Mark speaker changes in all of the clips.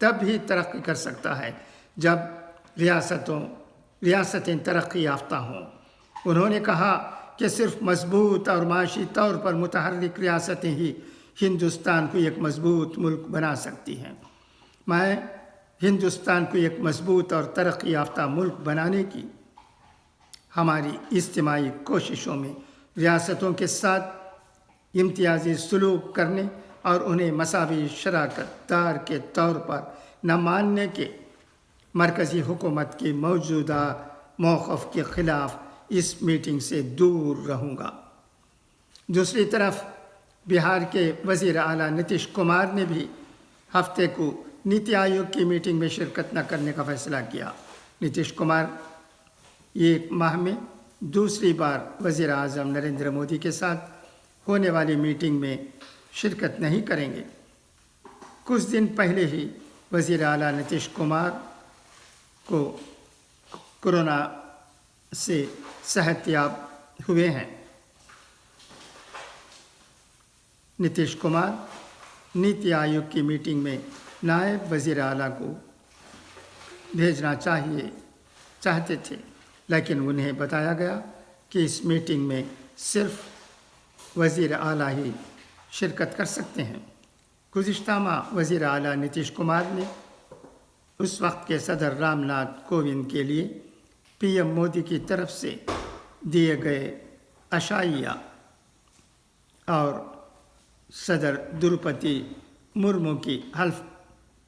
Speaker 1: تب ہی ترقی کر سکتا ہے جب ریاستیں ترقی یافتہ ہوں۔ انہوں نے کہا کہ صرف مضبوط اور معاشی طور پر متحرک ریاستیں ہی ہندوستان کو ایک مضبوط ملک بنا سکتی ہیں۔ میں ہندوستان کو ایک مضبوط اور ترقی یافتہ ملک بنانے کی ہماری اجتماعی کوششوں میں ریاستوں کے ساتھ امتیازی سلوک کرنے اور انہیں مساوی شراکت دار کے طور پر نہ ماننے کے مرکزی حکومت کے موجودہ موقف کے خلاف اس میٹنگ سے دور رہوں گا۔ دوسری طرف بہار کے وزیر اعلیٰ نتیش کمار نے بھی ہفتے کو نیتی آیوگ کی میٹنگ میں شرکت نہ کرنے کا فیصلہ کیا۔ نتیش کمار ایک ماہ میں دوسری بار وزیر اعظم نریندر مودی کے ساتھ ہونے والی میٹنگ میں شرکت نہیں کریں گے۔ کچھ دن پہلے ہی وزیر اعلیٰ نتیش کمار کو کورونا سے صحت یاب ہوئے ہیں۔ نتیش کمار نیتی آیوگ کی میٹنگ میں نائب وزیر اعلیٰ کو بھیجنا چاہتے تھے، لیکن انہیں بتایا گیا کہ اس میٹنگ میں صرف وزیر اعلیٰ ہی شرکت کر سکتے ہیں۔ گزشتہ ماہ وزیر اعلیٰ نتیش کمار نے اس وقت کے صدر رام ناتھ کووند کے لیے پی ایم مودی کی طرف سے دیے گئے عشائیہ اور صدر دروپدی مرمو کی حلف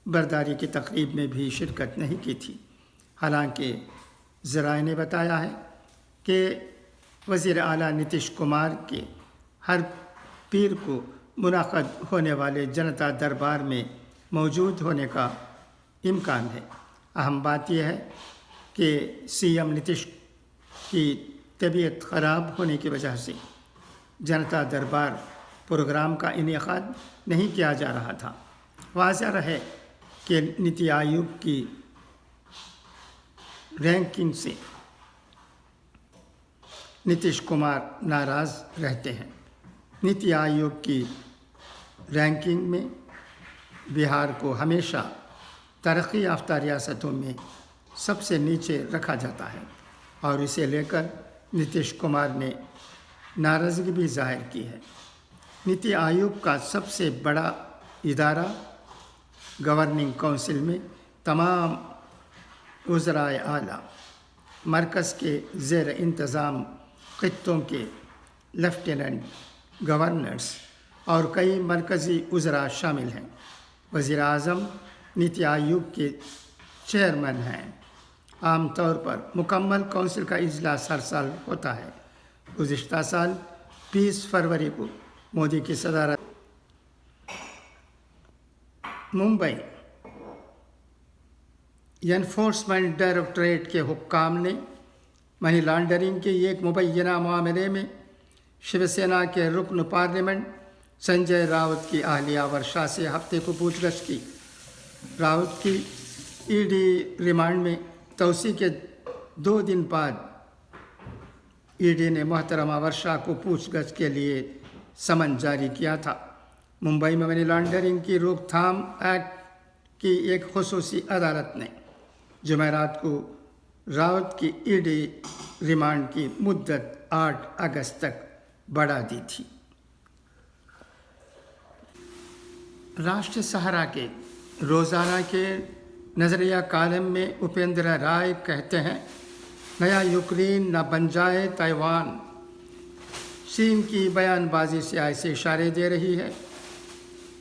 Speaker 1: برداری کی تقریب میں بھی شرکت نہیں کی تھی۔ حالانکہ ذرائع نے بتایا ہے کہ وزیر اعلیٰ نتیش کمار کے ہر پیر کو منعقد ہونے والے جنتا دربار میں موجود ہونے کا امکان ہے۔ اہم بات یہ ہے کہ سی ایم نتیش کی طبیعت خراب ہونے کی وجہ سے جنتا دربار پروگرام کا انعقاد نہیں کیا جا رہا تھا۔ واضح رہے کہ نیتی آیوگ کی رینکنگ سے نتیش کمار ناراض رہتے ہیں۔ نیتی آیوگ کی رینکنگ میں بہار کو ہمیشہ ترقی یافتہ ریاستوں میں سب سے نیچے رکھا جاتا ہے اور اسے لے کر نتیش کمار نے ناراضگی بھی ظاہر کی ہے۔ نیتی آیوگ کا سب سے بڑا ادارہ گورننگ کونسل میں تمام وزرائے اعلیٰ، مرکز کے زیر انتظام خطوں کے لیفٹیننٹ گورنرز اور کئی مرکزی وزراء شامل ہیں۔ وزیر اعظم نیتی آیوگ کے چیئرمین ہیں۔ عام طور پر مکمل کونسل کا اجلاس ہر سال ہوتا ہے۔ گزشتہ سال 20 فروری کو مودی کی صدارت ممبئی انفورسمنٹ ڈائریکٹوریٹ کے حکام نے منی لانڈرنگ کے ایک مبینہ معاملے میں شیو سینا کے رکن پارلیمنٹ سنجے راؤت کی اہلیہ ورشا سے ہفتے کو پوچھ گچھ کی۔ راؤت کی ای ڈی ریمانڈ میں توسیع کے 2 دن بعد ای ڈی نے محترمہ ورشا کو پوچھ گچھ کے لیے سمن جاری کیا تھا۔ ممبئی میں منی لانڈرنگ کی روک تھام ایکٹ کی ایک خصوصی عدالت نے جمعرات کو راؤت کی ای ڈی ریمانڈ کی مدت 8 اگست تک بڑھا دی تھی۔ راشٹر سہارا کے روزانہ کے نظریہ کالم میں اپیندر رائے کہتے ہیں، نیا یوکرین نہ بن جائے تائیوان۔ چین کی بیان بازی سے ایسے اشارے دے رہی ہے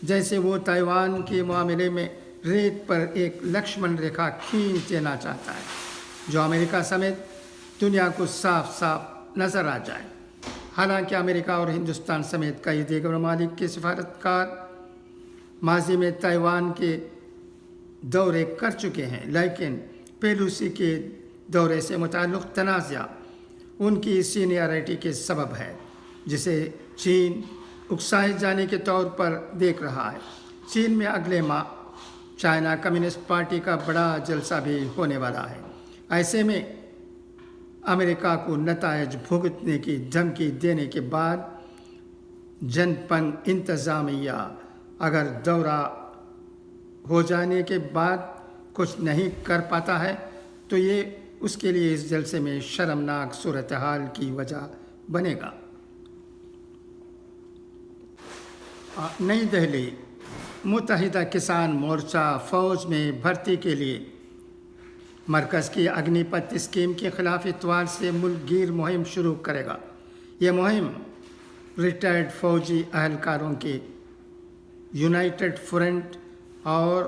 Speaker 1: جیسے وہ تائیوان کے معاملے میں ریت پر ایک لکشمن ریکھا کھینچ دینا چاہتا ہے جو امریکہ سمیت دنیا کو صاف صاف نظر آ جائے۔ حالانکہ امریکہ اور ہندوستان سمیت کئی دیگر ممالک کے سفارتکار ماضی میں تائیوان کے دورے کر چکے ہیں، لیکن پیلوسی کے دورے سے متعلق تنازع ان کی سینئرٹی کے سبب ہے، جسے چین اکسائے جانے کے طور پر دیکھ رہا ہے۔ چین میں اگلے ماہ چائنا کمیونسٹ پارٹی کا بڑا جلسہ بھی ہونے والا ہے۔ ایسے میں امریکہ کو نتائج بھگتنے کی دھمکی دینے کے بعد جن پنگ انتظامیہ اگر دورہ ہو جانے کے بعد کچھ نہیں کر پاتا ہے تو یہ اس کے لیے اس جلسے میں شرمناک صورتحال کی وجہ بنے گا۔ نئی دہلی، متحدہ کسان مورچہ فوج میں بھرتی کے لیے مرکز کی اگنی پت اسکیم کے خلاف اتوار سے ملک گیر مہم شروع کرے گا۔ یہ مہم ریٹائرڈ فوجی اہلکاروں کے یونائٹڈ فرنٹ اور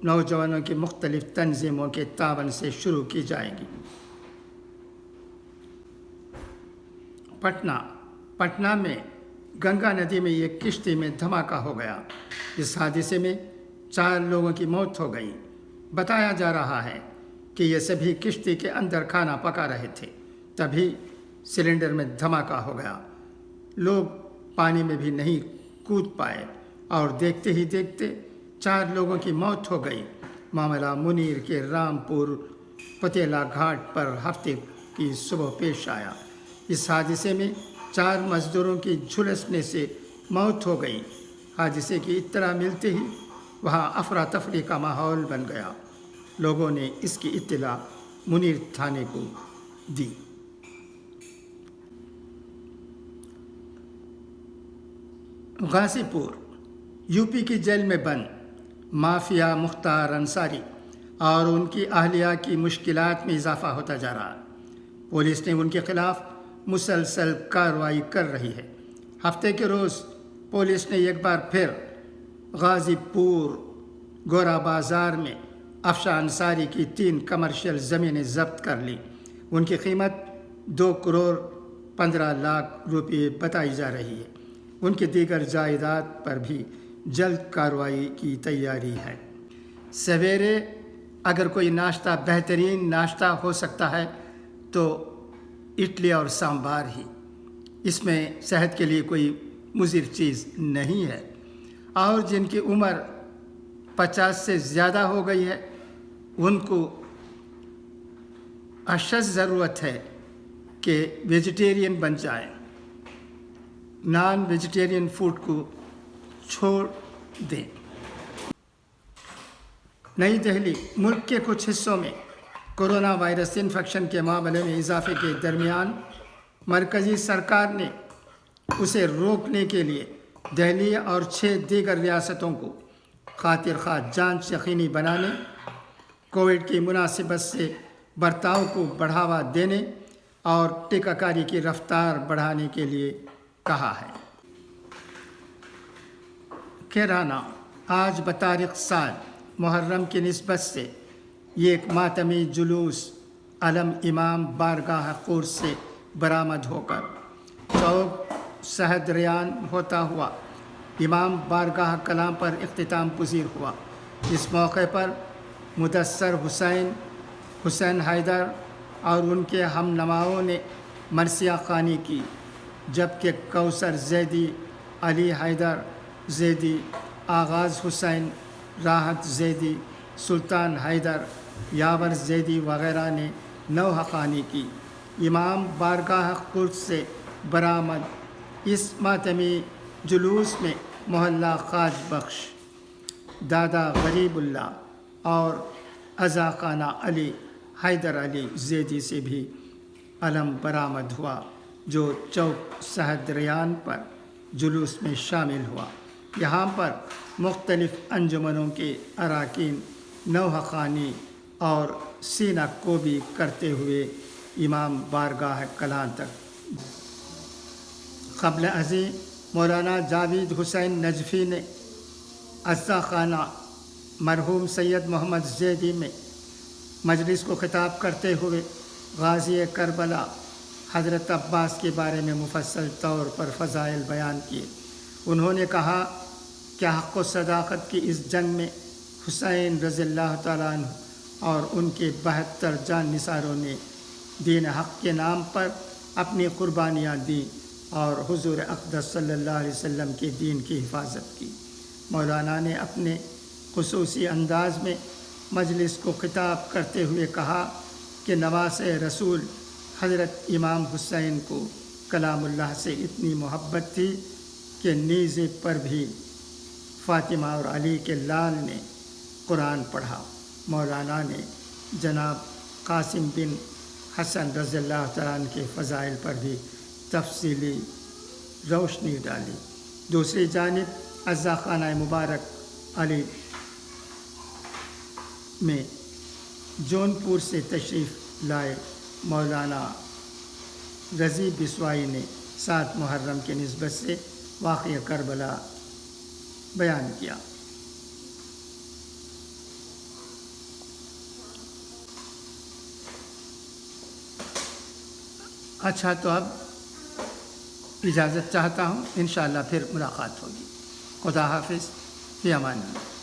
Speaker 1: نوجوانوں کی مختلف تنظیموں کے تعاون سے شروع کی جائے گی۔ پٹنہ میں گنگا ندی میں ایک کشتی میں دھماکہ ہو گیا۔ اس حادثے میں 4 لوگوں کی موت ہو گئی۔ بتایا جا رہا ہے کہ یہ سبھی کشتی کے اندر کھانا پکا رہے تھے، تبھی سلنڈر میں دھماکہ ہو گیا۔ لوگ پانی میں بھی نہیں کود پائے اور دیکھتے ہی دیکھتے 4 لوگوں کی موت ہو گئی۔ معاملہ منیر کے رامپور پتیلا گھاٹ پر ہفتے کی صبح پیش آیا۔ اس حادثے میں 4 مزدوروں کی جھلسنے سے موت ہو گئی۔ حادثے کی اطلاع ملتے ہی وہاں افراتفری کا ماحول بن گیا۔ لوگوں نے اس کی اطلاع منیر تھانے کو دی۔ غازی پور، یو پی کی جیل میں بند مافیا مختار انصاری اور ان کی اہلیہ کی مشکلات میں اضافہ ہوتا جا رہا ہے۔ پولیس نے ان کے خلاف مسلسل کارروائی کر رہی ہے۔ ہفتے کے روز پولیس نے ایک بار پھر غازی پور گورا بازار میں افشاں انصاری کی 3 کمرشل زمینیں ضبط کر لیں۔ ان کی قیمت 2 کروڑ 15 لاکھ روپے بتائی جا رہی ہے۔ ان کی دیگر جائیداد پر بھی جلد کارروائی کی تیاری ہے۔ سویرے اگر کوئی ناشتہ بہترین ناشتہ ہو سکتا ہے تو اڈلی اور سامبار ہی۔ اس میں صحت کے لیے کوئی مضر چیز نہیں ہے، اور جن کی عمر 50 سے زیادہ ہو گئی ہے ان کو اشد ضرورت ہے کہ ویجیٹیرین بن جائیں، نان ویجیٹیرین فوڈ کو چھوڑ دیں۔ نئی دہلی، ملک کے کچھ حصوں میں کورونا وائرس انفیکشن کے معاملے میں اضافے کے درمیان مرکزی سرکار نے اسے روکنے کے لیے دہلی اور 6 دیگر ریاستوں کو خاطر خواہ جانچ یقینی بنانے، کووڈ کی مناسبت سے برتاؤ کو بڑھاوا دینے اور ٹیکہ کاری کی رفتار بڑھانے کے لیے کہا ہے۔ کیرانہ، آج بتاریخ 7 محرم کی نسبت سے ایک ماتمی جلوس علم امام بارگاہ قدس سے برآمد ہو کر چوک شہد ریان ہوتا ہوا امام بارگاہ کلام پر اختتام پذیر ہوا۔ اس موقع پر مدثر حسین حیدر اور ان کے ہم نواؤں نے مرثیہ خوانی کی، جبکہ کوثر زیدی، علی حیدر زیدی، آغاز حسین، راحت زیدی، سلطان حیدر، یاور زیدی وغیرہ نے نوحہ خوانی کی۔ امام بارگاہ قدس سے برآمد اس ماتمی جلوس میں محلہ خاج بخش، دادا غریب اللہ اور عزا خانہ علی حیدر علی زیدی سے بھی علم برآمد ہوا، جو چوک شہد ریان پر جلوس میں شامل ہوا۔ یہاں پر مختلف انجمنوں کے اراکین نوحہ خوانی اور سینہ کوبی کرتے ہوئے امام بارگاہ کلاں تک۔ قبل ازیں مولانا جاوید حسین نجفی نے عزا خانہ مرحوم سید محمد زیدی میں مجلس کو خطاب کرتے ہوئے غازی کربلا حضرت عباس کے بارے میں مفصل طور پر فضائل بیان کیے۔ انہوں نے کہا کہ حق و صداقت کی اس جنگ میں حسین رضی اللہ تعالیٰ عنہ اور ان کے 72 جان نثاروں نے دین حق کے نام پر اپنی قربانیاں دیں اور حضور اقدس صلی اللہ علیہ وسلم کے دین کی حفاظت کی۔ مولانا نے اپنے خصوصی انداز میں مجلس کو خطاب کرتے ہوئے کہا کہ نواز رسول حضرت امام حسین کو کلام اللہ سے اتنی محبت تھی کہ نیزے پر بھی فاطمہ اور علی کے لال نے قرآن پڑھا۔ مولانا نے جناب قاسم بن حسن رضی اللہ تعالیٰ عنہ کے فضائل پر بھی تفصیلی روشنی ڈالی۔ دوسری جانب عزا خانہ مبارک علی میں جونپور سے تشریف لائے مولانا رضی بسوائی نے 7 محرم کے نسبت سے واقعہ کربلا بیان کیا۔ اچھا، تو اب اجازت چاہتا ہوں، انشاءاللہ پھر ملاقات ہوگی۔ خدا حافظ، فی امان اللہ۔